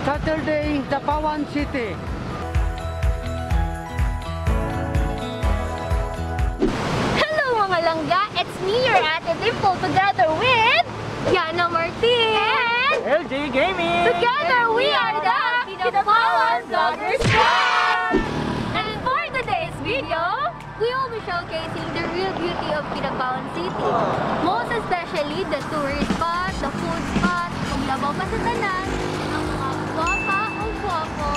Saturday, Dapawan City. Hello mga langga! It's me, your Ate Dimple, together with Yana Martin and LG Gaming! together we are the Kidapawan Vloggers Squad! And for today's video, we will be showcasing the real beauty of Kidapawan City. Most especially the tourist spot, the food spot, kung labaw pa sa tanan, ang mga guwapa o guwapo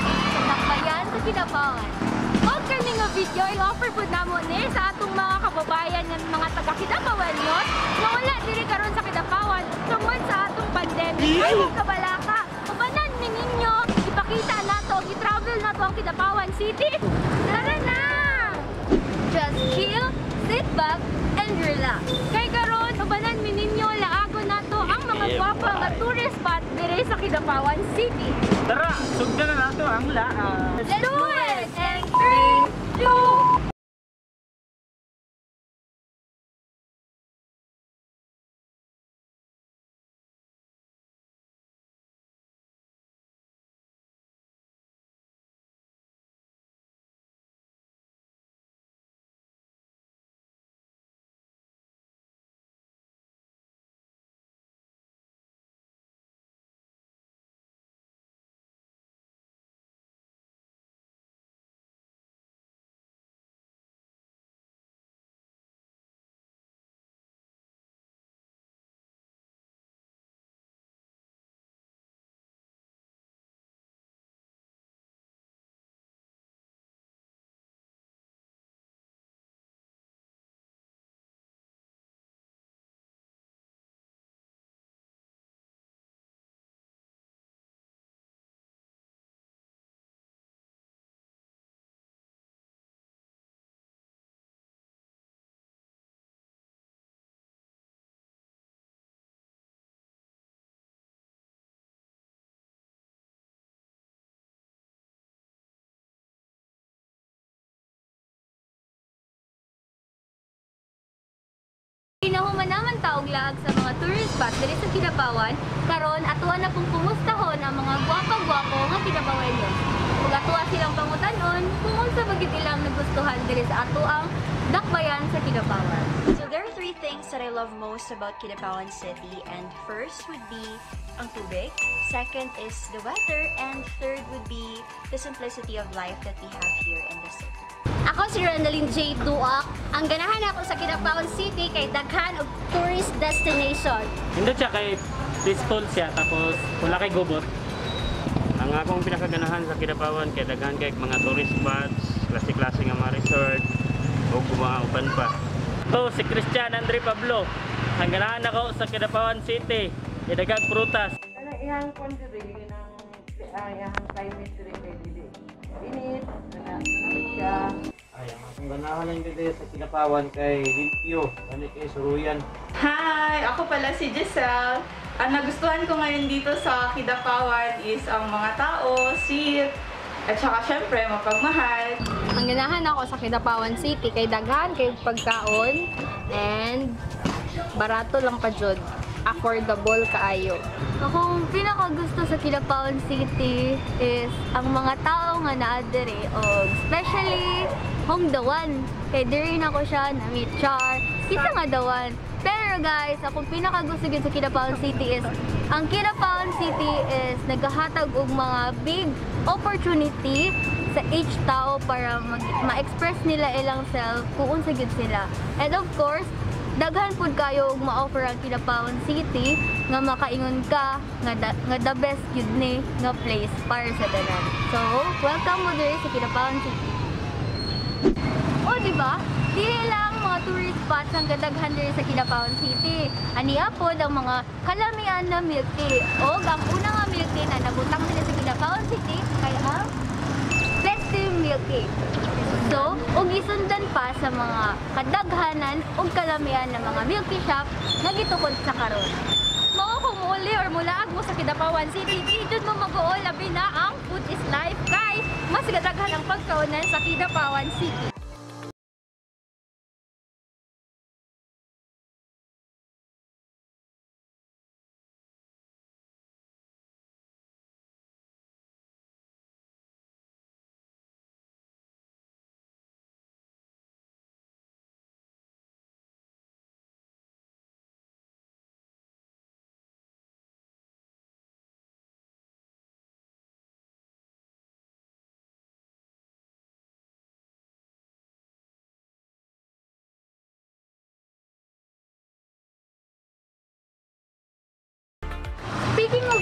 sa nakbayan sa Kidapawan. Huwag kami nga video, i-offer po namo ni sa atong mga kababayan ng mga taga-Kidapawan yun na wala diri karon sa Kidapawan tungod sa atong pandemic. Ay, huwag kabalaka! Ubanan ninyo, ipakita nato, i-travel nato ang Kidapawan City. Tara na! Just chill, sit back, and relax. Kay karon, ubanan ninyo, laago nato ang mga gwapa nga tourist spot diri sa Kidapawan City. Tara, sugdan na nato ang laan! Let's do it! And 3, 2, Pinahuman naman taog laag sa mga tourist spot diri sa Kidapawan, karon atuwa na pong pumustahon ang mga gwapa-gwapo nga Kidapawenyo. Ug atuwa silang pangutanon kung unsa ba gid ilang nagustuhan diri sa atuang dakbayan sa Kidapawan. So there are three things that I love most about Kidapawan City, and first would be ang tubig, second is the weather, and third would be the simplicity of life that we have here in the city. Ako si Randalyn J. Duak. Ang ganahan ako sa Kidapawan City kay daghan og tourist destination. Hindi siya kay peaceful siya, tapos wala kay gubot. Ang akong pinakaganahan sa Kidapawan kay daghan kay mga tourist spots, klase-klase nga mga resort, o kumauban pa. Ito si Christian Andre Pablo. Ang ganahan ako sa Kidapawan City, kay daghang prutas. Ano iyang kondiri ng iyang climate diri kay dili. Init, siya. Ay, ang akong ganahan lang dito sa Kidapawan kay Limpyo, ano kay Suruyan. Hi! Ako pala si Giselle. Ang nagustuhan ko ngayon dito sa Kidapawan is ang mga tao, sweet, at saka syempre mapagmahal. Ang ganahan ako sa Kidapawan City kay daghan kay pagkaon and barato lang pa jud. Affordable kaayo. Akong pinakagusto sa Kidapawan City is ang mga tao nga naa diri og especially hong dawan. Kay diri na ko siya na meet char. Kita nga dawan. Pero guys, akong pinakagusto gyud sa Kidapawan City is ang Kidapawan City is nagahatag og mga big opportunity sa each tao para ma-express nila ilang self kung unsa gyud sila. And of course, daghan pud kayo og ma-offer ang Kidapawan City nga makaingon ka nga the best gyud ni nga place para sa tanan. So, welcome mo diri sa Kidapawan City. O di ba? Dili lang mga tourist spots ang gadaghan diri sa Kidapawan City. Aniya pod ang mga kalamian na milk tea. O ang una nga milk tea na nabutang nila sa Kidapawan City kay ang festive milk tea. So, ug isundan pa sa mga kadaghanan ug kalamian ng mga milk tea shop nga gitukod sa karon. Mao kung muli or mulaag mo sa Kidapawan City, di jud mo mag-uol labi na ang food is life kay mas gadaghan ang pagkaunan sa Kidapawan City.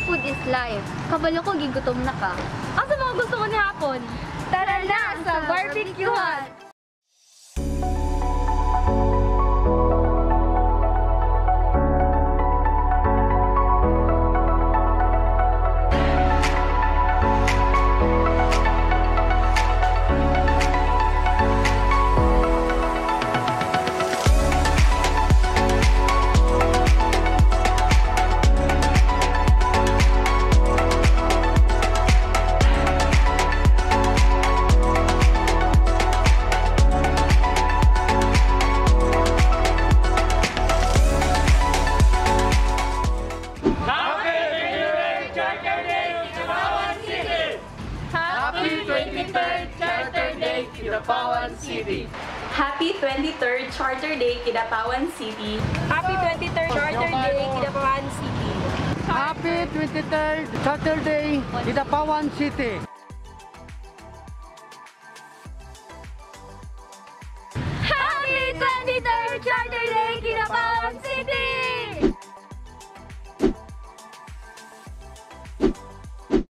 food is life. Kabalo ko, gigutom na ka. Asa mga gusto mo ni hapon? Tara na sa barbecuehan! Kidapawan City. Happy 23rd Charter Day, Kidapawan City. Happy 23rd Charter Day, Kidapawan City. Happy 23rd Saturday, Kidapawan City. Happy 23rd Charter Day, Kidapawan City!